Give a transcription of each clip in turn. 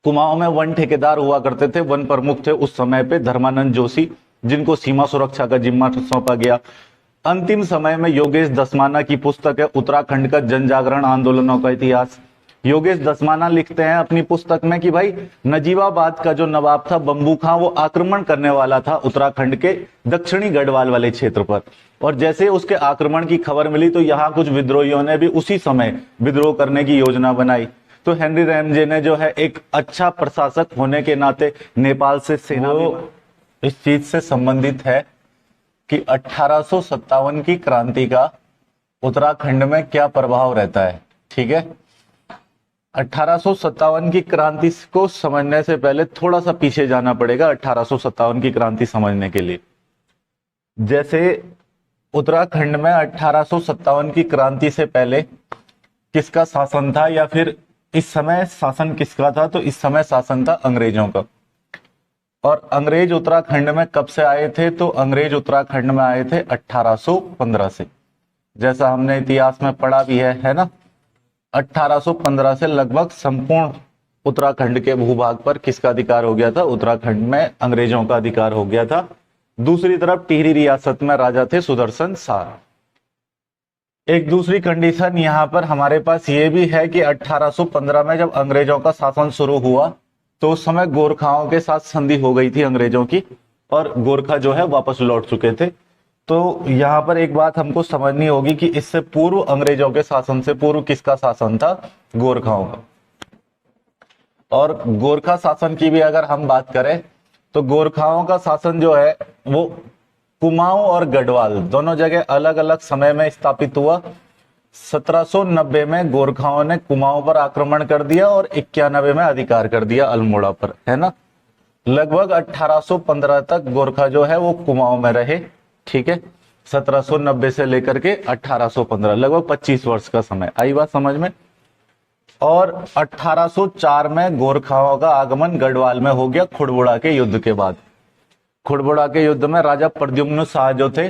कुमाऊं में वन ठेकेदार हुआ करते थे, वन प्रमुख थे उस समय पे धर्मानंद जोशी, जिनको सीमा सुरक्षा का जिम्मा सौंपा गया। अंतिम समय में योगेश दसमाना की पुस्तक है उत्तराखंड का जन जागरण आंदोलनों का इतिहास। योगेश दसमाना लिखते हैं अपनी पुस्तक में कि भाई नजीबाबाद का जो नवाब था बंबू खां, वो आक्रमण करने वाला था उत्तराखंड के दक्षिणी गढ़वाल वाले क्षेत्र पर, और जैसे उसके आक्रमण की खबर मिली तो यहाँ कुछ विद्रोहियों ने भी उसी समय विद्रोह करने की योजना बनाई। तो हेनरी रैमजे ने जो है एक अच्छा प्रशासक होने के नाते नेपाल से सेना इस चीज से संबंधित है कि 1857 की क्रांति का उत्तराखंड में क्या प्रभाव रहता है। ठीक है, 1857 की क्रांति को समझने से पहले थोड़ा सा पीछे जाना पड़ेगा 1857 की क्रांति समझने के लिए। जैसे उत्तराखंड में 1857 की क्रांति से पहले किसका शासन था, या फिर इस समय शासन किसका था, तो इस समय शासन था अंग्रेजों का। और अंग्रेज उत्तराखंड में कब से आए थे, तो अंग्रेज उत्तराखंड में आए थे 1815 से, जैसा हमने इतिहास में पढ़ा भी है ना। 1815 से लगभग संपूर्ण उत्तराखंड के भूभाग पर किसका अधिकार हो गया था, उत्तराखंड में अंग्रेजों का अधिकार हो गया था। दूसरी तरफ टिहरी रियासत में राजा थे सुदर्शन शाह। एक दूसरी कंडीशन यहाँ पर हमारे पास ये भी है कि 1815 में जब अंग्रेजों का शासन शुरू हुआ तो उस समय गोरखाओं के साथ संधि हो गई थी अंग्रेजों की, और गोरखा जो है वापस लौट चुके थे। तो यहाँ पर एक बात हमको समझनी होगी कि इससे पूर्व अंग्रेजों के शासन से पूर्व किसका शासन था, गोरखाओं का। और गोरखा शासन की भी अगर हम बात करें तो गोरखाओं का शासन जो है वो कुमाऊं और गढ़वाल दोनों जगह अलग अलग समय में स्थापित हुआ। 1790 में गोरखाओं ने कुमाऊं पर आक्रमण कर दिया और 91 में अधिकार कर दिया अल्मोड़ा पर, है ना। लगभग 1815 तक गोरखा जो है वो कुमाऊं में रहे। ठीक है, 1790 से लेकर के 1815, लगभग 25 वर्ष का समय। आई बात समझ में। और 1804 में गोरखाओं का आगमन गढ़वाल में हो गया खुड़बुड़ा के युद्ध के बाद। खुड़बुड़ा के युद्ध में राजा प्रद्युम्न शाह जो थे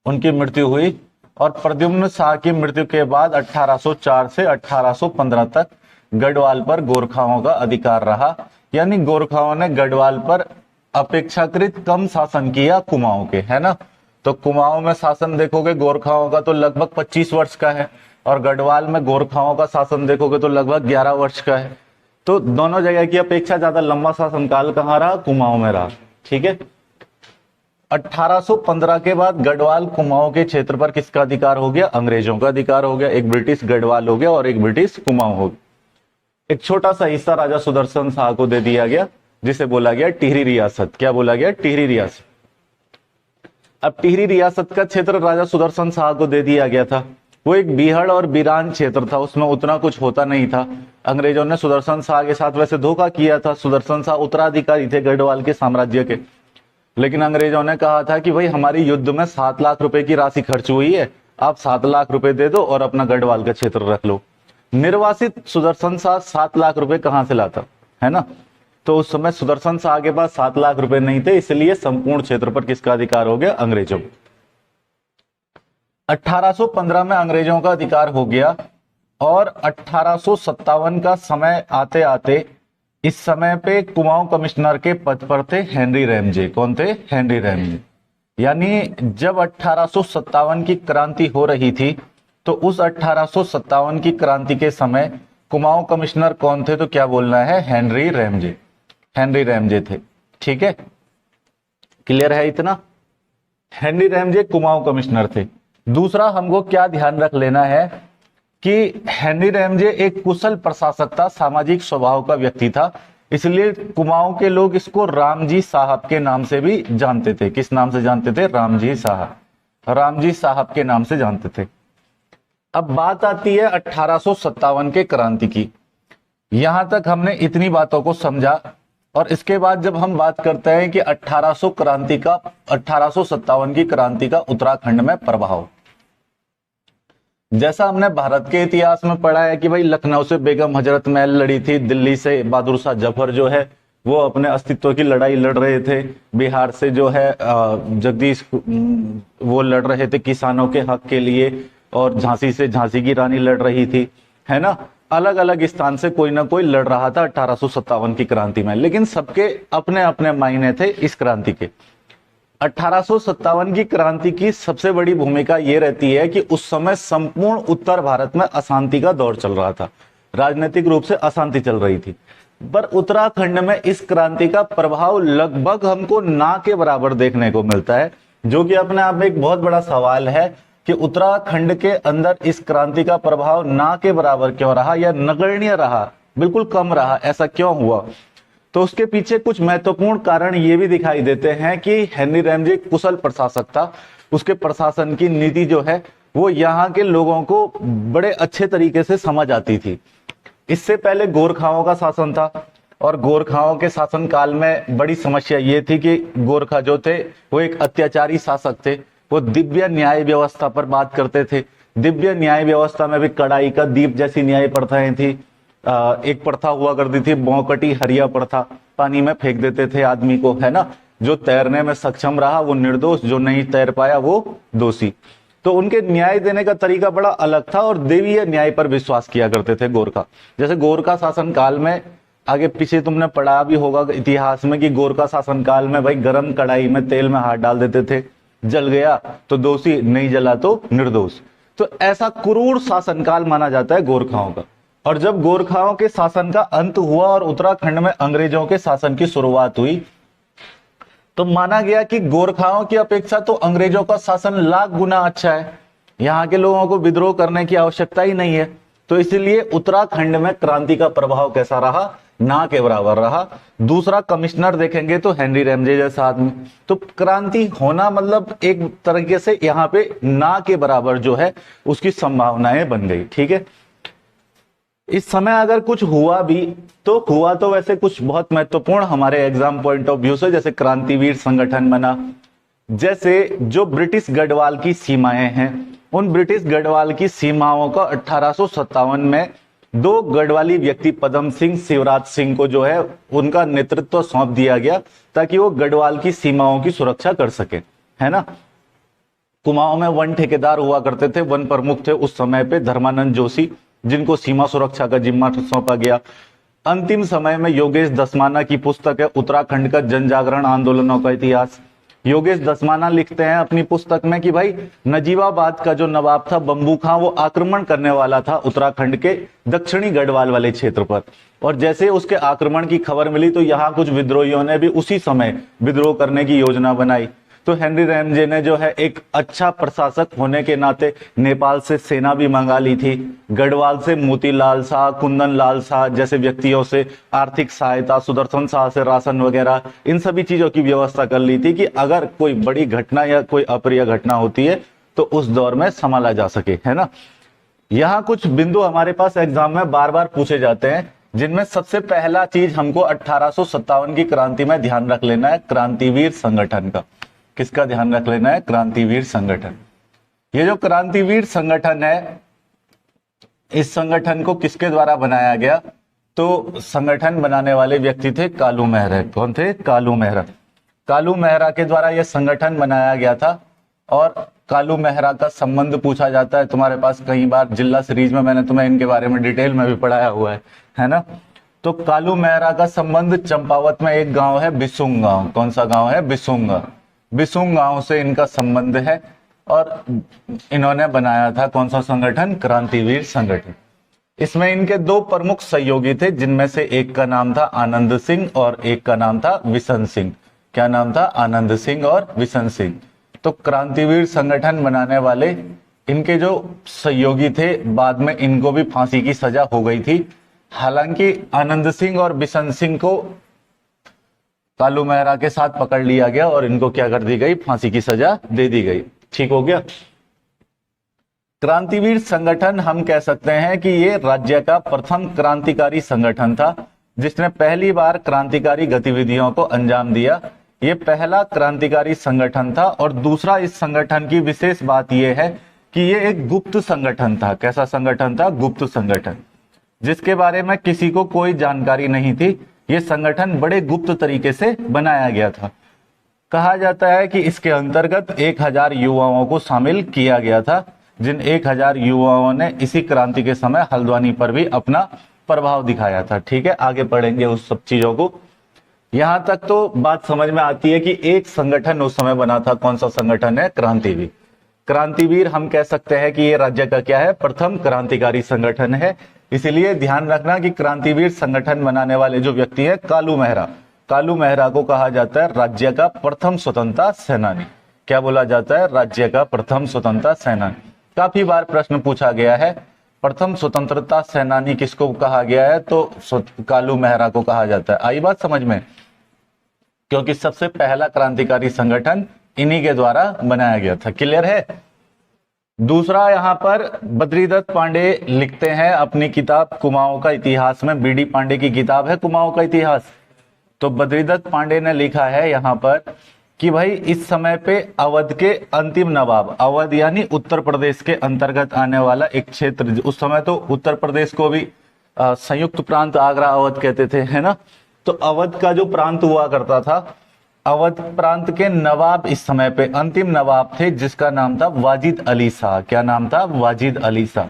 उनकी मृत्यु हुई, और प्रद्युम्न शाह की मृत्यु के बाद 1804 से 1815 तक गढ़वाल पर गोरखाओं का अधिकार रहा। यानी गोरखाओं ने गढ़वाल पर अपेक्षाकृत कम शासन किया कुमाऊं के, है ना। तो कुमाऊं में शासन देखोगे गोरखाओं का तो लगभग 25 वर्ष का है, और गढ़वाल में गोरखाओं का शासन देखोगे तो लगभग 11 वर्ष का है। तो दोनों जगह की अपेक्षा ज्यादा लंबा शासनकाल कहाँ रहा, कुमाऊं में रहा। ठीक है, 1815 के बाद गढ़वाल कुमाऊं के क्षेत्र पर किसका अधिकार हो गया, अंग्रेजों का अधिकार हो गया। एक ब्रिटिश गढ़वाल हो गया और एक ब्रिटिश कुमाऊं हो गया। एक छोटा सा हिस्सा राजा सुदर्शन शाह को दे दिया गया, जिसे बोला गया टिहरी रियासत। क्या बोला गया, टिहरी रियासत। अब टिहरी रियासत का क्षेत्र राजा सुदर्शन शाह को दे दिया गया था। वो एक बीहड़ और बीरान क्षेत्र था, उसमें उतना कुछ होता नहीं था। अंग्रेजों ने सुदर्शन शाह के साथ वैसे धोखा किया था। सुदर्शन शाह उत्तराधिकारी थे गढ़वाल के साम्राज्य के, लेकिन अंग्रेजों ने कहा था कि भाई हमारी युद्ध में 7 लाख रुपए की राशि खर्च हुई है, आप 7 लाख रुपए दे दो और अपना गढ़वाल का क्षेत्र रख लो। निर्वासित सुदर्शन शाह 7 लाख रुपए कहां से लाता, है ना। तो उस समय सुदर्शन शाह के पास 7 लाख रुपए नहीं थे, इसलिए संपूर्ण क्षेत्र पर किसका अधिकार हो गया, अंग्रेजों। 1815 में अंग्रेजों का अधिकार हो गया, और 1857 का समय आते आते इस समय पे कुमाऊं कमिश्नर के पद पर थे हेनरी रैमजे। कौन थे, हेनरी रैमजे। यानी जब 1857 की क्रांति हो रही थी तो उस 1857 की क्रांति के समय कुमाऊं कमिश्नर कौन थे, तो क्या बोलना है, हेनरी रैमजे। हेनरी रैमजे थे। ठीक है, क्लियर है इतना। हेनरी रैमजे कुमाऊं कमिश्नर थे। दूसरा हमको क्या ध्यान रख लेना है कि हेनरी रैमजे एक कुशल प्रशासक था, सामाजिक स्वभाव का व्यक्ति था, इसलिए कुमाऊं के लोग इसको रामजी साहब के नाम से भी जानते थे। किस नाम से जानते थे, रामजी साहब, रामजी साहब के नाम से जानते थे। अब बात आती है 1857 के क्रांति की। यहां तक हमने इतनी बातों को समझा, और इसके बाद जब हम बात करते हैं कि 1857 की क्रांति का उत्तराखंड में प्रभाव, जैसा हमने भारत के इतिहास में पढ़ा है कि भाई लखनऊ से बेगम हजरत महल लड़ी थी, दिल्ली से बहादुर शाह जफर जो है वो अपने अस्तित्व की लड़ाई लड़ रहे थे, बिहार से जो है जगदीश वो लड़ रहे थे किसानों के हक के लिए, और झांसी से झांसी की रानी लड़ रही थी, है ना। अलग अलग स्थान से कोई ना कोई लड़ रहा था 1857 की क्रांति में, लेकिन सबके अपने अपने मायने थे इस क्रांति के। 1857 की क्रांति की सबसे बड़ी भूमिका यह रहती है कि उस समय संपूर्ण उत्तर भारत में अशांति का दौर चल रहा था, राजनीतिक रूप से अशांति चल रही थी। पर उत्तराखंड में इस क्रांति का प्रभाव लगभग हमको ना के बराबर देखने को मिलता है, जो कि अपने आप में एक बहुत बड़ा सवाल है कि उत्तराखंड के अंदर इस क्रांति का प्रभाव ना के बराबर क्यों रहा या नगण्य रहा, बिल्कुल कम रहा, ऐसा क्यों हुआ। तो उसके पीछे कुछ महत्वपूर्ण कारण ये भी दिखाई देते हैं कि हेनरी रैमजे कुशल प्रशासक था, उसके प्रशासन की नीति जो है वो यहाँ के लोगों को बड़े अच्छे तरीके से समझ आती थी। इससे पहले गोरखाओं का शासन था और गोरखाओं के शासन काल में बड़ी समस्या ये थी कि गोरखा जो थे वो एक अत्याचारी शासक थे, वो दिव्य न्याय व्यवस्था पर बात करते थे। दिव्य न्याय व्यवस्था में भी कड़ाई का दीप जैसी न्याय प्रथाएं थी। एक प्रथा हुआ करती थी बौकटी हरिया प्रथा, पानी में फेंक देते थे आदमी को, है ना, जो तैरने में सक्षम रहा वो निर्दोष, जो नहीं तैर पाया वो दोषी। तो उनके न्याय देने का तरीका बड़ा अलग था और देवीय न्याय पर विश्वास किया करते थे गोरखा। जैसे गोरखा शासन काल में, आगे पीछे तुमने पढ़ा भी होगा इतिहास में कि गोरखा शासन काल में भाई गरम कढ़ाई में तेल में हाथ डाल देते थे, जल गया तो दोषी, नहीं जला तो निर्दोष। तो ऐसा क्रूर शासनकाल माना जाता है गोरखाओं का। और जब गोरखाओं के शासन का अंत हुआ और उत्तराखंड में अंग्रेजों के शासन की शुरुआत हुई, तो माना गया कि गोरखाओं की अपेक्षा तो अंग्रेजों का शासन लाख गुना अच्छा है, यहाँ के लोगों को विद्रोह करने की आवश्यकता ही नहीं है। तो इसलिए उत्तराखंड में क्रांति का प्रभाव कैसा रहा, ना के बराबर रहा। दूसरा कमिश्नर देखेंगे तो हेनरी रैमजे जैसा आदमी। तो क्रांति होना मतलब एक तरीके से यहाँ पे ना के बराबर जो है उसकी संभावनाएं बन गई। ठीक है, इस समय अगर कुछ हुआ भी तो हुआ तो वैसे कुछ बहुत महत्वपूर्ण हमारे एग्जाम पॉइंट ऑफ व्यू से, जैसे क्रांतिवीर संगठन बना, जैसे जो ब्रिटिश गढ़वाल की सीमाएं हैं, उन ब्रिटिश गढ़वाल की सीमाओं का 1857 में दो गढ़वाली व्यक्ति पदम सिंह, शिवराज सिंह को जो है उनका नेतृत्व सौंप दिया गया ताकि वो गढ़वाल की सीमाओं की सुरक्षा कर सके, है ना। कुमाऊं में वन ठेकेदार हुआ करते थे, वन प्रमुख थे उस समय पे धर्मानंद जोशी, जिनको सीमा सुरक्षा का जिम्मा सौंपा गया। अंतिम समय में योगेश दसमाना की पुस्तक है उत्तराखंड का जन जागरण आंदोलनों का इतिहास। योगेश दसमाना लिखते हैं अपनी पुस्तक में कि भाई नजीबाबाद का जो नवाब था बंबू खां, वो आक्रमण करने वाला था उत्तराखंड के दक्षिणी गढ़वाल वाले क्षेत्र पर, और जैसे उसके आक्रमण की खबर मिली तो यहाँ कुछ विद्रोहियों ने भी उसी समय विद्रोह करने की योजना बनाई। तो हेनरी रैमजे ने जो है एक अच्छा प्रशासक होने के नाते नेपाल से सेना भी मंगा ली थी, गढ़वाल से मोतीलाल शाह, कुंदन लाल शाह जैसे व्यक्तियों से आर्थिक सहायता, सुदर्शन शाह से राशन वगैरह, इन सभी चीजों की व्यवस्था कर ली थी कि अगर कोई बड़ी घटना या कोई अप्रिय घटना होती है तो उस दौर में संभाला जा सके, है ना। यहाँ कुछ बिंदु हमारे पास एग्जाम में बार बार पूछे जाते हैं, जिनमें सबसे पहला चीज हमको 1857 की क्रांति में ध्यान रख लेना है, क्रांतिवीर संगठन का। किसका ध्यान रख लेना है? क्रांतिवीर संगठन। ये जो क्रांतिवीर संगठन है, इस संगठन को किसके द्वारा बनाया गया? तो संगठन बनाने वाले व्यक्ति थे कालू मेहरा। कौन थे? कालू मेहरा। कालू मेहरा के द्वारा यह संगठन बनाया गया था। और कालू मेहरा का संबंध पूछा जाता है तुम्हारे पास कई बार, जिला सीरीज में मैंने तुम्हें इनके बारे में डिटेल में भी पढ़ाया हुआ है ना। तो कालू मेहरा का संबंध चंपावत में एक गांव है बिसुंग गांव। कौन सा गांव है? बिसुंग। बिसुंग गांव से इनका संबंध है और इन्होंने बनाया था कौन सा संगठन? क्रांतिवीर संगठन। इसमें इनके दो प्रमुख सहयोगी थे, जिनमें से एक का नाम था आनंद सिंह और एक का नाम था विशन सिंह। क्या नाम था? आनंद सिंह और विशन सिंह। तो क्रांतिवीर संगठन बनाने वाले इनके जो सहयोगी थे, बाद में इनको भी फांसी की सजा हो गई थी। हालांकि आनंद सिंह और बिशन सिंह को कालू मेहरा के साथ पकड़ लिया गया और इनको क्या कर दी गई? फांसी की सजा दे दी गई। ठीक हो गया। क्रांतिवीर संगठन हम कह सकते हैं कि ये राज्य का प्रथम क्रांतिकारी संगठन था, जिसने पहली बार क्रांतिकारी गतिविधियों को अंजाम दिया। ये पहला क्रांतिकारी संगठन था। और दूसरा, इस संगठन की विशेष बात यह है कि ये एक गुप्त संगठन था। कैसा संगठन था? गुप्त संगठन, जिसके बारे में किसी को कोई जानकारी नहीं थी। ये संगठन बड़े गुप्त तरीके से बनाया गया था। कहा जाता है कि इसके अंतर्गत 1000 युवाओं को शामिल किया गया था, जिन 1000 युवाओं ने इसी क्रांति के समय हल्द्वानी पर भी अपना प्रभाव दिखाया था। ठीक है, आगे पढ़ेंगे उस सब चीजों को। यहां तक तो बात समझ में आती है कि एक संगठन उस समय बना था। कौन सा संगठन है? क्रांतिवीर। क्रांतिवीर हम कह सकते हैं कि ये राज्य का क्या है? प्रथम क्रांतिकारी संगठन है। इसीलिए ध्यान रखना कि क्रांतिवीर संगठन बनाने वाले जो व्यक्ति है कालू मेहरा, कालू मेहरा को कहा जाता है राज्य का प्रथम स्वतंत्रता सेनानी। क्या बोला जाता है? राज्य का प्रथम स्वतंत्रता सेनानी। काफी बार प्रश्न पूछा गया है, प्रथम स्वतंत्रता सेनानी किसको कहा गया है? तो कालू मेहरा को कहा जाता है। आई बात समझ में? क्योंकि सबसे पहला क्रांतिकारी संगठन इन्हीं के द्वारा बनाया गया था। क्लियर है? दूसरा, यहां पर बद्रीदत्त पांडे लिखते हैं अपनी किताब कुमाऊं का इतिहास में। बीडी पांडे की किताब है कुमाऊं का इतिहास। तो बद्रीदत्त पांडे ने लिखा है यहां पर कि भाई इस समय पे अवध के अंतिम नवाब, अवध यानी उत्तर प्रदेश के अंतर्गत आने वाला एक क्षेत्र, उस समय तो उत्तर प्रदेश को भी संयुक्त प्रांत आगरा अवध कहते थे, है ना। तो अवध का जो प्रांत हुआ करता था, अवध प्रांत के नवाब इस समय पे अंतिम नवाब थे, जिसका नाम था वाजिद अली शाह। क्या नाम था? वाजिद अली शाह।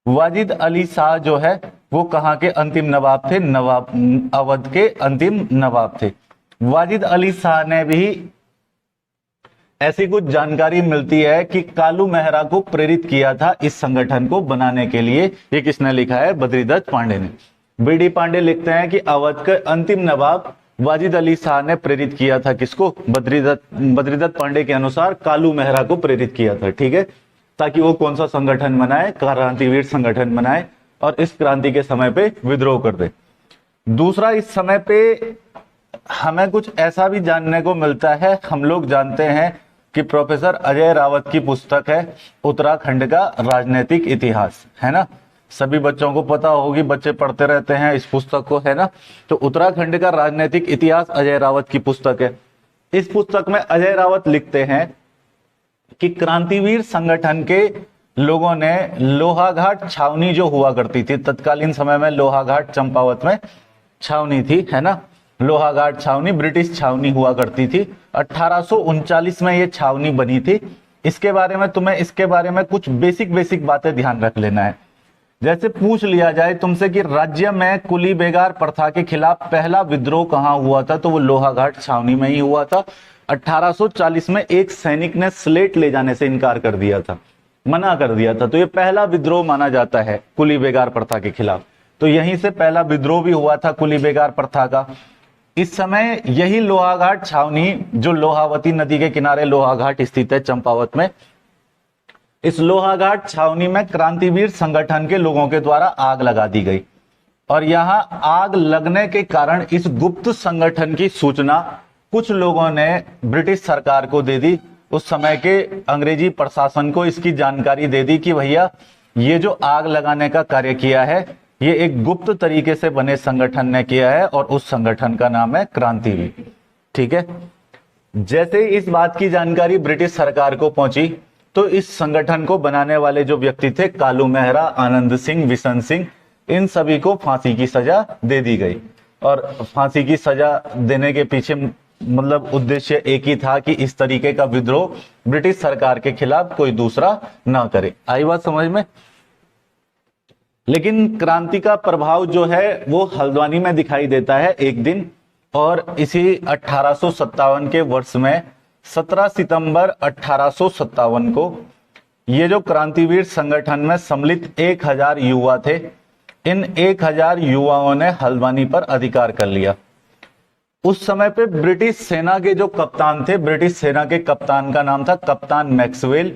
वाजिद अली शाह जो है वो कहाँ के अंतिम नवाब थे? नवाब अवध के अंतिम नवाब थे। वाजिद अली शाह ने भी ऐसी कुछ जानकारी मिलती है कि कालू मेहरा को प्रेरित किया था इस संगठन को बनाने के लिए। ये किसने लिखा है? बद्रीदत्त पांडे ने। बीडी पांडे लिखते हैं कि अवध के अंतिम नवाब वाजिद अली शाह ने प्रेरित किया था किसको? बद्रीदत्त पांडे के अनुसार कालू मेहरा को प्रेरित किया था। ठीक है, ताकि वो कौन सा संगठन बनाए? क्रांतिवीर संगठन बनाए और इस क्रांति के समय पे विद्रोह कर दे। दूसरा, इस समय पे हमें कुछ ऐसा भी जानने को मिलता है, हम लोग जानते हैं कि प्रोफेसर अजय रावत की पुस्तक है उत्तराखंड का राजनीतिक इतिहास, है ना। सभी बच्चों को पता होगी, बच्चे पढ़ते रहते हैं इस पुस्तक को, है ना। तो उत्तराखंड का राजनीतिक इतिहास अजय रावत की पुस्तक है। इस पुस्तक में अजय रावत लिखते हैं कि क्रांतिवीर संगठन के लोगों ने लोहाघाट छावनी जो हुआ करती थी तत्कालीन समय में, लोहाघाट चंपावत में छावनी थी, है ना। लोहाघाट छावनी ब्रिटिश छावनी हुआ करती थी। 1839 में ये छावनी बनी थी। इसके बारे में तुम्हें इसके बारे में कुछ बेसिक बातें ध्यान रख लेना है। जैसे पूछ लिया जाए तुमसे कि राज्य में कुली बेगार प्रथा के खिलाफ पहला विद्रोह कहां हुआ था, तो वो लोहाघाट छावनी में ही हुआ था। 1840 में एक सैनिक ने स्लेट ले जाने से इनकार कर दिया था, मना कर दिया था। तो ये पहला विद्रोह माना जाता है कुली बेगार प्रथा के खिलाफ। तो यहीं से पहला विद्रोह भी हुआ था कुली बेगार प्रथा का। इस समय यही लोहाघाट छावनी, जो लोहावती नदी के किनारे लोहाघाट स्थित है चंपावत में, इस लोहाघाट छावनी में क्रांतिवीर संगठन के लोगों के द्वारा आग लगा दी गई। और यहां आग लगने के कारण इस गुप्त संगठन की सूचना कुछ लोगों ने ब्रिटिश सरकार को दे दी। उस समय के अंग्रेजी प्रशासन को इसकी जानकारी दे दी कि भैया ये जो आग लगाने का कार्य किया है ये एक गुप्त तरीके से बने संगठन ने किया है और उस संगठन का नाम है क्रांतिवीर। ठीक है, जैसे इस बात की जानकारी ब्रिटिश सरकार को पहुंची तो इस संगठन को बनाने वाले जो व्यक्ति थे कालू मेहरा, आनंद सिंह, बिशन सिंह, इन सभी को फांसी की सजा दे दी गई। और फांसी की सजा देने के पीछे मतलब उद्देश्य एक ही था कि इस तरीके का विद्रोह ब्रिटिश सरकार के खिलाफ कोई दूसरा ना करे। आई बात समझ में? लेकिन क्रांति का प्रभाव जो है वो हल्द्वानी में दिखाई देता है एक दिन, और इसी 1857 के वर्ष में 17 सितंबर 1857 को ये जो क्रांतिवीर संगठन में सम्मिलित 1000 युवा थे, इन 1000 युवाओं ने हल्द्वानी पर अधिकार कर लिया। उस समय पे ब्रिटिश सेना के जो कप्तान थे, ब्रिटिश सेना के कप्तान का नाम था कप्तान मैक्सवेल।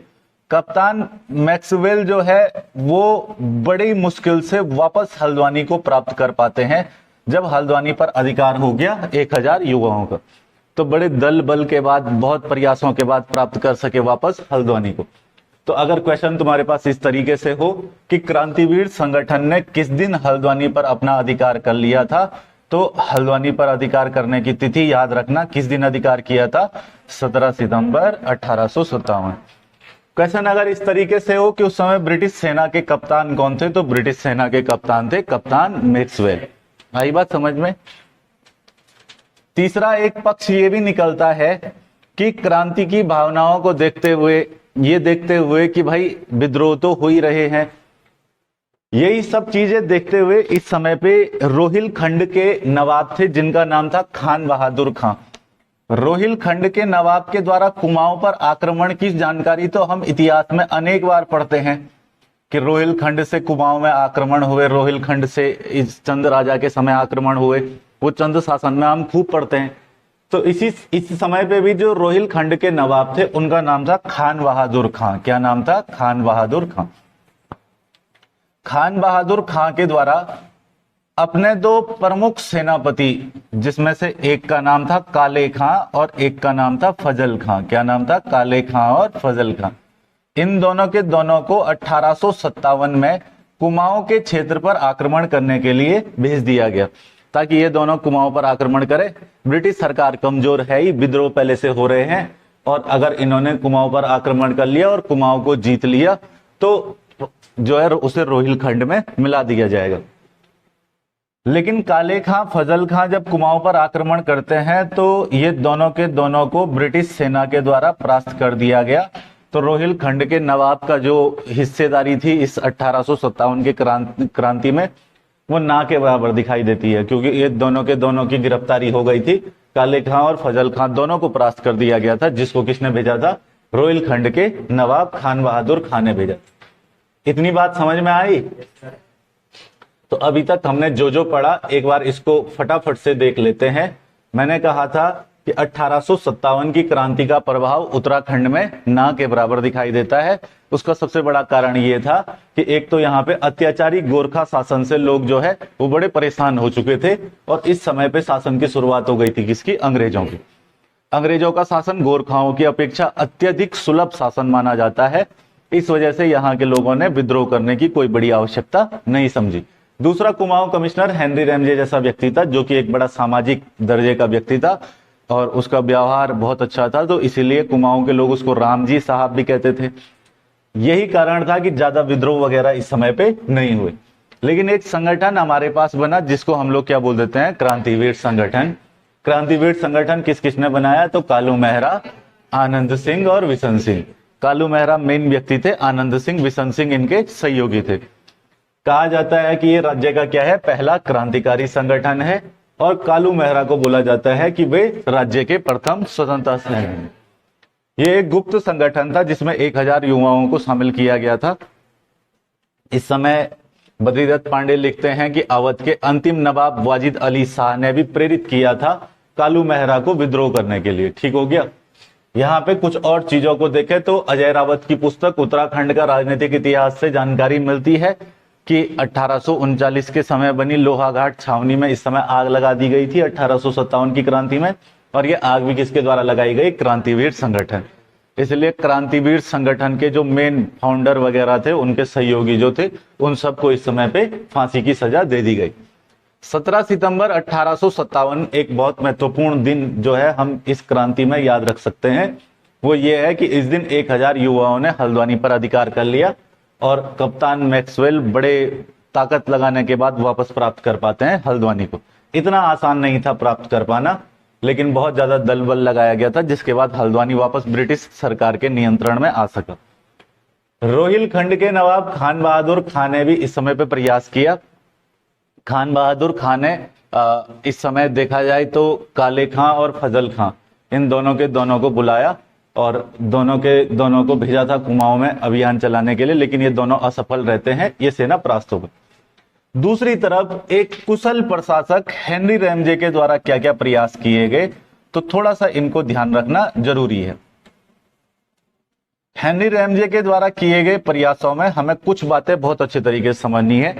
कप्तान मैक्सवेल जो है वो बड़ी मुश्किल से वापस हल्द्वानी को प्राप्त कर पाते हैं जब हल्द्वानी पर अधिकार हो गया 1000 युवाओं का। तो बड़े दल बल के बाद, बहुत प्रयासों के बाद प्राप्त कर सके वापस हल्द्वानी को। तो अगर क्वेश्चन तुम्हारे पास इस तरीके से हो कि क्रांतिवीर संगठन ने किस दिन हल्द्वानी पर अपना अधिकार कर लिया था, तो हल्द्वानी पर अधिकार करने की तिथि याद रखना, किस दिन अधिकार किया था? 17 सितंबर 1857। क्वेश्चन अगर इस तरीके से हो कि उस समय ब्रिटिश सेना के कप्तान कौन थे, तो ब्रिटिश सेना के कप्तान थे कप्तान मैक्सवेल। आई बात समझ में? तीसरा एक पक्ष ये भी निकलता है कि क्रांति की भावनाओं को देखते हुए ये देखते हुए कि भाई विद्रोह तो हो ही रहे हैं, यही सब चीजें देखते हुए इस समय पे रोहिलखंड के नवाब थे जिनका नाम था खान बहादुर खां। रोहिलखंड के नवाब के द्वारा कुमाऊं पर आक्रमण की जानकारी तो हम इतिहास में अनेक बार पढ़ते हैं कि रोहिलखंड से कुमाऊं में आक्रमण हुए, रोहिलखंड से इस चंद राजा के समय आक्रमण हुए, वो चंद शासन में हम खूब पढ़ते हैं। तो इस समय पे भी जो रोहिलखंड के नवाब थे उनका नाम था खान बहादुर खां। क्या नाम था? खान बहादुर खां। खान बहादुर खां के द्वारा अपने दो प्रमुख सेनापति, जिसमें से एक का नाम था काले खां और एक का नाम था फजल खां। क्या नाम था? काले खां और फजल खां। इन दोनों के दोनों को 1857 में कुमाऊं के क्षेत्र पर आक्रमण करने के लिए भेज दिया गया, ताकि ये दोनों कुमाऊं पर आक्रमण करें। ब्रिटिश सरकार कमजोर है ही, विद्रोह पहले से हो रहे हैं, और अगर इन्होंने कुमाऊं पर आक्रमण कर लिया और कुमाऊं को जीत लिया तो जो है उसे रोहिलखंड में मिला दिया जाएगा। लेकिन काले खां फजल खां जब कुमाऊं पर आक्रमण करते हैं तो ये दोनों के दोनों को ब्रिटिश सेना के द्वारा परास्त कर दिया गया। तो रोहिलखंड के नवाब का जो हिस्सेदारी थी इस 1857 के क्रांति में, वो ना के बराबर दिखाई देती है, क्योंकि ये दोनों के दोनों की गिरफ्तारी हो गई थी। काले खां और फजल खां दोनों को परास्त कर दिया गया था, जिसको किसने भेजा था? रोहिलखंड के नवाब खान बहादुर खां ने भेजा। इतनी बात समझ में आई? तो अभी तक हमने जो जो पढ़ा एक बार इसको फटाफट से देख लेते हैं। मैंने कहा था कि 1857 की क्रांति का प्रभाव उत्तराखंड में ना के बराबर दिखाई देता है। उसका सबसे बड़ा कारण ये था कि एक तो यहाँ पे अत्याचारी गोरखा शासन से लोग जो है वो बड़े परेशान हो चुके थे, और इस समय पे शासन की शुरुआत हो गई थी किसकी? अंग्रेजों की। अंग्रेजों का शासन गोरखाओं की अपेक्षा अत्यधिक सुलभ शासन माना जाता है। इस वजह से यहाँ के लोगों ने विद्रोह करने की कोई बड़ी आवश्यकता नहीं समझी। दूसरा, कुमाऊं कमिश्नर हेनरी रैमजे जैसा व्यक्ति था, जो कि एक बड़ा सामाजिक दर्जे का व्यक्ति था और उसका व्यवहार बहुत अच्छा था, तो इसीलिए कुमाऊं के लोग उसको रामजी साहब भी कहते थे। यही कारण था कि ज्यादा विद्रोह वगैरह इस समय पे नहीं हुए। लेकिन एक संगठन हमारे पास बना जिसको हम लोग क्या बोल देते हैं? क्रांतिवीर संगठन। क्रांतिवीर संगठन किस किसने बनाया? तो कालू मेहरा, आनंद सिंह और बिशन सिंह। कालू मेहरा मेन व्यक्ति थे, आनंद सिंह, बिशन सिंह इनके सहयोगी थे। कहा जाता है कि ये राज्य का क्या है? पहला क्रांतिकारी संगठन है, और कालू मेहरा को बोला जाता है कि वे राज्य के प्रथम स्वतंत्रता सेनानी। ये एक गुप्त संगठन था जिसमें 1000 युवाओं को शामिल किया गया था। इस समय बद्रीदत्त पांडे लिखते हैं कि अवध के अंतिम नवाब वाजिद अली शाह ने भी प्रेरित किया था कालू मेहरा को विद्रोह करने के लिए। ठीक हो गया। यहाँ पे कुछ और चीजों को देखें तो अजय रावत की पुस्तक उत्तराखंड का राजनीतिक इतिहास से जानकारी मिलती है कि 1839 के समय बनी लोहाघाट छावनी में इस समय आग लगा दी गई थी 1857 की क्रांति में, और ये आग भी किसके द्वारा लगाई गई? क्रांतिवीर संगठन। इसलिए क्रांतिवीर संगठन के जो मेन फाउंडर वगैरह थे, उनके सहयोगी जो थे, उन सबको इस समय पे फांसी की सजा दे दी गई। 17 सितंबर 1857 एक बहुत महत्वपूर्ण दिन जो है हम इस क्रांति में याद रख सकते हैं। वो ये है कि इस दिन 1000 युवाओं ने हल्द्वानी पर अधिकार कर लिया, और कप्तान मैक्सवेल बड़े ताकत लगाने के बाद वापस प्राप्त कर पाते हैं हल्द्वानी को। इतना आसान नहीं था प्राप्त कर पाना, लेकिन बहुत ज्यादा दल बल लगाया गया था, जिसके बाद हल्द्वानी वापस ब्रिटिश सरकार के नियंत्रण में आ सका। रोहिलखंड के नवाब खान बहादुर खां ने भी इस समय पे प्रयास किया। खान बहादुर खां ने इस समय देखा जाए तो काले खां और फजल खां, इन दोनों के दोनों को बुलाया और दोनों के दोनों को भेजा था कुमाऊं में अभियान चलाने के लिए, लेकिन ये दोनों असफल रहते हैं, ये सेना परास्त हो गई। दूसरी तरफ एक कुशल प्रशासक हेनरी रैमजे के द्वारा क्या क्या प्रयास किए गए, तो थोड़ा सा इनको ध्यान रखना जरूरी है। हेनरी रैमजे के द्वारा किए गए प्रयासों में हमें कुछ बातें बहुत अच्छे तरीके से समझनी है।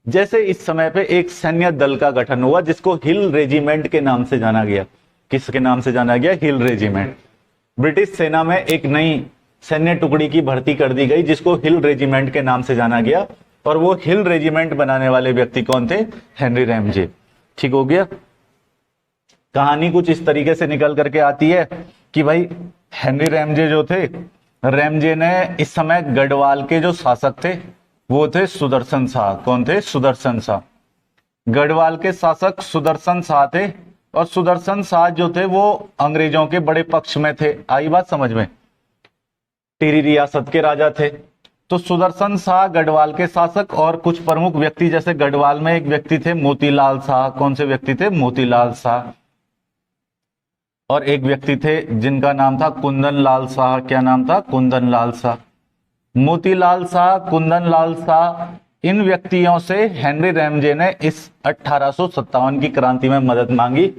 जैसे इस समय पे एक सैन्य दल का गठन हुआ जिसको हिल रेजिमेंट के नाम से जाना गया। किसके नाम से जाना गया? हिल रेजिमेंट। ब्रिटिश सेना में एक नई सैन्य टुकड़ी की भर्ती कर दी गई जिसको हिल रेजिमेंट के नाम से जाना गया, और वो हिल रेजिमेंट बनाने वाले व्यक्ति कौन थे? Henry Ramsay. ठीक हो गया। कहानी कुछ इस तरीके से निकल करके आती है कि भाई हेनरी रैमजे जो थे, रैमजे ने इस समय गढ़वाल के जो शासक थे वो थे सुदर्शन शाह। कौन थे? सुदर्शन शाह। गढ़वाल के शासक सुदर्शन शाह थे, और सुदर्शन शाह जो थे वो अंग्रेजों के बड़े पक्ष में थे। आई बात समझ में? टिहरी रियासत के राजा थे। तो सुदर्शन शाह गढ़वाल के शासक, और कुछ प्रमुख व्यक्ति जैसे गढ़वाल में एक व्यक्ति थे मोतीलाल शाह। कौन से व्यक्ति थे? मोतीलाल शाह। और एक व्यक्ति थे जिनका नाम था कुंदन लाल शाह। क्या नाम था? कुंदन लाल शाह। मोतीलाल शाह, कुंदन लाल शाह, इन व्यक्तियों से हेनरी रैमजे ने इस 1857 की क्रांति में मदद मांगी।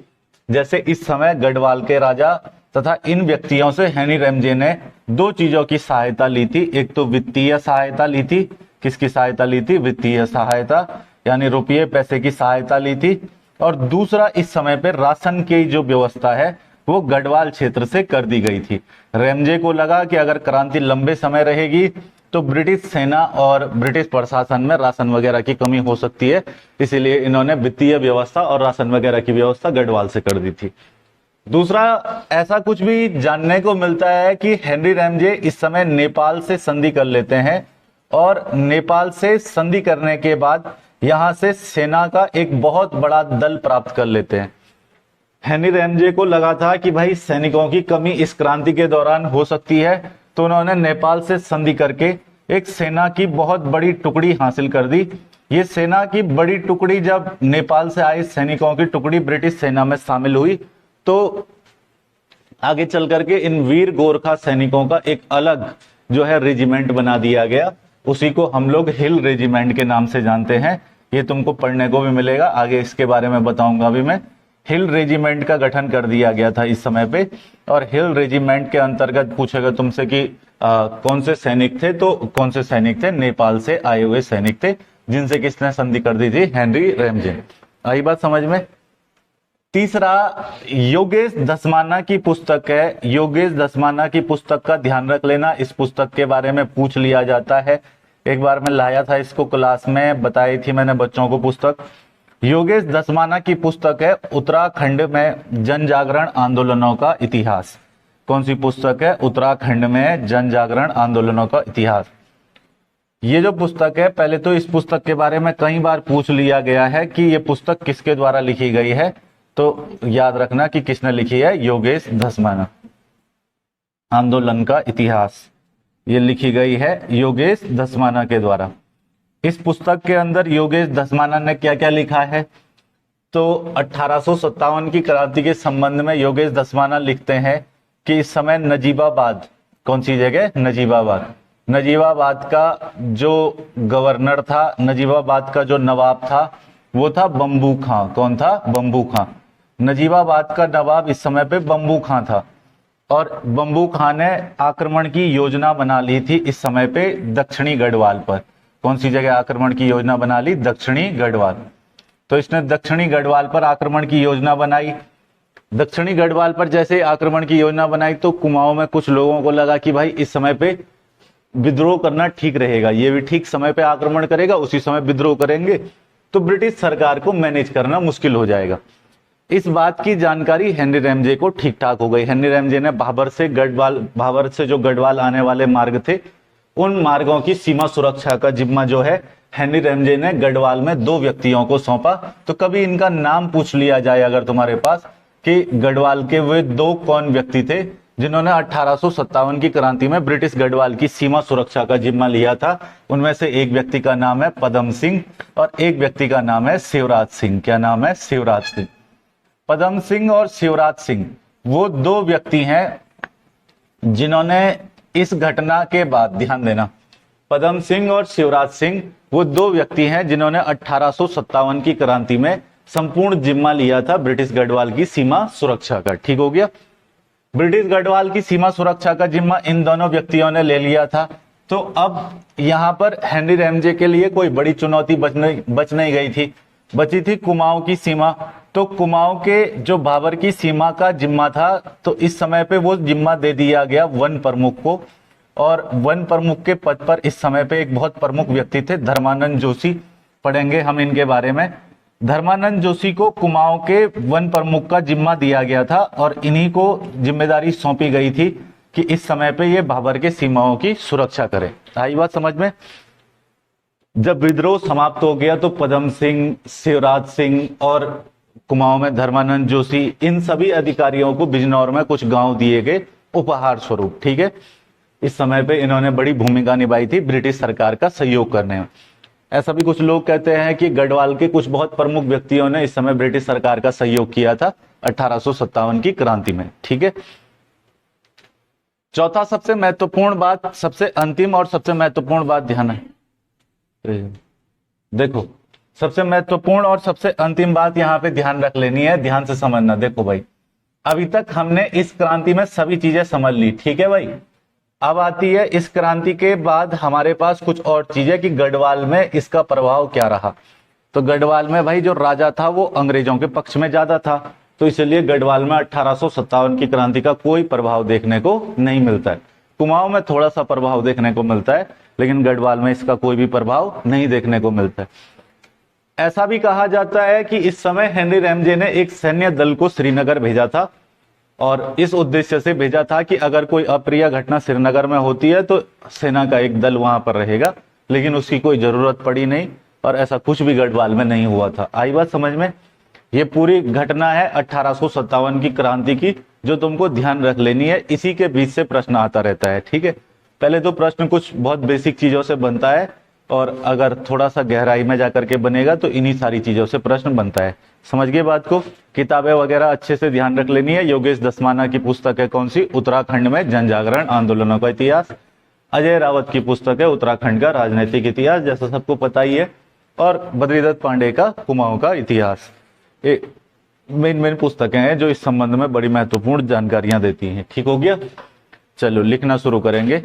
जैसे इस समय गढ़वाल के राजा तथा इन व्यक्तियों से हेनरी रैमजे ने दो चीजों की सहायता ली थी। एक तो वित्तीय सहायता ली थी। किसकी सहायता ली थी? वित्तीय सहायता, यानी रुपये पैसे की सहायता ली थी। और दूसरा, इस समय पे राशन की जो व्यवस्था है वो गढ़वाल क्षेत्र से कर दी गई थी। रैमजे को लगा कि अगर क्रांति लंबे समय रहेगी तो ब्रिटिश सेना और ब्रिटिश प्रशासन में राशन वगैरह की कमी हो सकती है, इसीलिए इन्होंने वित्तीय व्यवस्था और राशन वगैरह की व्यवस्था गढ़वाल से कर दी थी। दूसरा, ऐसा कुछ भी जानने को मिलता है कि हेनरी रैमजे इस समय नेपाल से संधि कर लेते हैं, और नेपाल से संधि करने के बाद यहां से सेना का एक बहुत बड़ा दल प्राप्त कर लेते हैं। हेनरी रैमजे को लगा था कि भाई सैनिकों की कमी इस क्रांति के दौरान हो सकती है, तो उन्होंने नेपाल से संधि करके एक सेना की बहुत बड़ी टुकड़ी हासिल कर दी। ये सेना की बड़ी टुकड़ी जब नेपाल से आई सैनिकों की टुकड़ी ब्रिटिश सेना में शामिल हुई, तो आगे चल करके इन वीर गोरखा सैनिकों का एक अलग जो है रेजिमेंट बना दिया गया। उसी को हम लोग हिल रेजिमेंट के नाम से जानते हैं। ये तुमको पढ़ने को भी मिलेगा, आगे इसके बारे में बताऊंगा अभी मैं। हिल रेजिमेंट का गठन कर दिया गया था इस समय पे, और हिल रेजिमेंट के अंतर्गत पूछेगा तुमसे कि कौन से सैनिक थे, तो कौन से सैनिक थे? नेपाल से आए हुए सैनिक थे, जिनसे किसने संधि कर दी थी? Henry Ramsay. आई बात समझ में? तीसरा, योगेश धस्माना की पुस्तक है। योगेश धस्माना की पुस्तक का ध्यान रख लेना, इस पुस्तक के बारे में पूछ लिया जाता है। एक बार मैं लाया था इसको क्लास में, बताई थी मैंने बच्चों को पुस्तक। योगेश धस्माना की पुस्तक है उत्तराखंड में जन जागरण आंदोलनों का इतिहास। कौन सी पुस्तक है? उत्तराखंड में जन जागरण आंदोलनों का इतिहास। ये जो पुस्तक है, पहले तो इस पुस्तक के बारे में कई बार पूछ लिया गया है कि ये पुस्तक किसके द्वारा लिखी गई है, तो याद रखना कि किसने लिखी है? योगेश धस्माना। आंदोलन का इतिहास ये लिखी गई है योगेश धस्माना के द्वारा। इस पुस्तक के अंदर योगेश धस्माना ने क्या क्या लिखा है? तो 1857 की क्रांति के संबंध में योगेश धस्माना लिखते हैं कि इस समय नजीबाबाद, कौन सी जगह? नजीबाबाद। नजीबाबाद का जो गवर्नर था, नजीबाबाद का जो नवाब था, वो था बंबू खां। कौन था? बंबू खां। नजीबाबाद का नवाब इस समय पे बंबू खां था, और बंबू खां ने आक्रमण की योजना बना ली थी इस समय पे दक्षिणी गढ़वाल पर। कौन सी जगह आक्रमण की योजना बना ली? दक्षिणी गढ़वाल। तो इसने दक्षिणी गढ़वाल पर आक्रमण की योजना बनाई। दक्षिणी गढ़वाल पर जैसे आक्रमण की योजना बनाई तो कुमाऊं में कुछ लोगों को लगा कि भाई इस समय पे विद्रोह करना ठीक रहेगा, ये भी ठीक समय पे आक्रमण करेगा, उसी समय विद्रोह करेंगे तो ब्रिटिश सरकार को मैनेज करना मुश्किल हो जाएगा। इस बात की जानकारी हेनरी रैमजे को ठीक ठाक हो गई। हेनरी रैमजे ने भाबर से जो गढ़वाल आने वाले मार्ग थे, उन मार्गों की सीमा सुरक्षा का जिम्मा जो है हेनरी रैमजे ने गढ़वाल में दो व्यक्तियों को सौंपा। तो कभी इनका नाम पूछ लिया जाए अगर तुम्हारे पास कि गढ़वाल के वे दो कौन व्यक्ति थे जिन्होंने 1857 की क्रांति में ब्रिटिश गढ़वाल की सीमा सुरक्षा का जिम्मा लिया था, उनमें से एक व्यक्ति का नाम है पदम सिंह और एक व्यक्ति का नाम है शिवराज सिंह। क्या नाम है? शिवराज सिंह। पदम सिंह और शिवराज सिंह वो दो व्यक्ति हैं जिन्होंने इस घटना के बाद, ध्यान देना, पदम सिंह और शिवराज सिंह वो दो व्यक्ति हैं जिन्होंने 1857 की क्रांति में संपूर्ण जिम्मा लिया था ब्रिटिश गढ़वाल की सीमा सुरक्षा का। ठीक हो गया? ब्रिटिश गढ़वाल की सीमा सुरक्षा का जिम्मा इन दोनों व्यक्तियों ने ले लिया था। तो अब यहां पर हेनरी रैमजे के लिए कोई बड़ी चुनौती बच नहीं गई थी, बची थी कुमाऊं की सीमा। तो कुमाऊं के जो भाबर की सीमा का जिम्मा था, तो इस समय पे वो जिम्मा दे दिया गया वन प्रमुख को, और वन प्रमुख के पद पर इस समय पे एक बहुत प्रमुख व्यक्ति थे, धर्मानंद जोशी। पढ़ेंगे हम इनके बारे में। धर्मानंद जोशी को कुमाऊं के वन प्रमुख का जिम्मा दिया गया था और इन्हीं को जिम्मेदारी सौंपी गई थी कि इस समय पे ये भाबर के सीमाओं की सुरक्षा करें। आई बात समझ में? जब विद्रोह समाप्त हो गया तो पदम सिंह, शिवराज सिंह और कुमाऊं में धर्मानंद जोशी, इन सभी अधिकारियों को बिजनौर में कुछ गांव दिए गए उपहार स्वरूप। ठीक है? इस समय पे इन्होंने बड़ी भूमिका निभाई थी ब्रिटिश सरकार का सहयोग करने में। ऐसा भी कुछ लोग कहते हैं कि गढ़वाल के कुछ बहुत प्रमुख व्यक्तियों ने इस समय ब्रिटिश सरकार का सहयोग किया था 1857 की क्रांति में। ठीक है, चौथा सबसे महत्वपूर्ण बात, सबसे अंतिम और सबसे महत्वपूर्ण बात ध्यान है, देखो सबसे महत्वपूर्ण और सबसे अंतिम बात यहां पे ध्यान रख लेनी है, ध्यान से समझना। देखो भाई, अभी तक हमने इस क्रांति में सभी चीजें समझ ली, ठीक है भाई। अब आती है इस क्रांति के बाद हमारे पास कुछ और चीजें कि गढ़वाल में इसका प्रभाव क्या रहा। तो गढ़वाल में भाई जो राजा था वो अंग्रेजों के पक्ष में ज्यादा था, तो इसलिए गढ़वाल में 1857 की क्रांति का कोई प्रभाव देखने को नहीं मिलता है। कुमाऊं में थोड़ा सा प्रभाव देखने को मिलता है, लेकिन गढ़वाल में इसका कोई भी प्रभाव नहीं देखने को मिलता है। ऐसा भी कहा जाता है कि इस समय हेनरी रैमजे ने एक सैन्य दल को श्रीनगर भेजा था, और इस उद्देश्य से भेजा था कि अगर कोई अप्रिय घटना श्रीनगर में होती है तो सेना का एक दल वहां पर रहेगा, लेकिन उसकी कोई जरूरत पड़ी नहीं और ऐसा कुछ भी गढ़वाल में नहीं हुआ था। आई बात समझ में? ये पूरी घटना है 1857 की क्रांति की, जो तुमको ध्यान रख लेनी है। इसी के बीच से प्रश्न आता रहता है, ठीक है। पहले तो प्रश्न कुछ बहुत बेसिक चीजों से बनता है, और अगर थोड़ा सा गहराई में जाकर के बनेगा तो इन्हीं सारी चीजों से प्रश्न बनता है। समझ गए बात को? किताबें वगैरह अच्छे से ध्यान रख लेनी है। योगेश दसमाना की पुस्तक है कौन सी? उत्तराखंड में जन जागरण आंदोलनों का इतिहास। अजय रावत की पुस्तक है उत्तराखंड का राजनीतिक इतिहास, जैसा सबको पता ही है। और बद्रीदत्त पांडे का कुमाऊं का इतिहास। ये मेन पुस्तकें हैं जो इस संबंध में बड़ी महत्वपूर्ण जानकारियां देती हैं। ठीक हो गया? चलो लिखना शुरू करेंगे।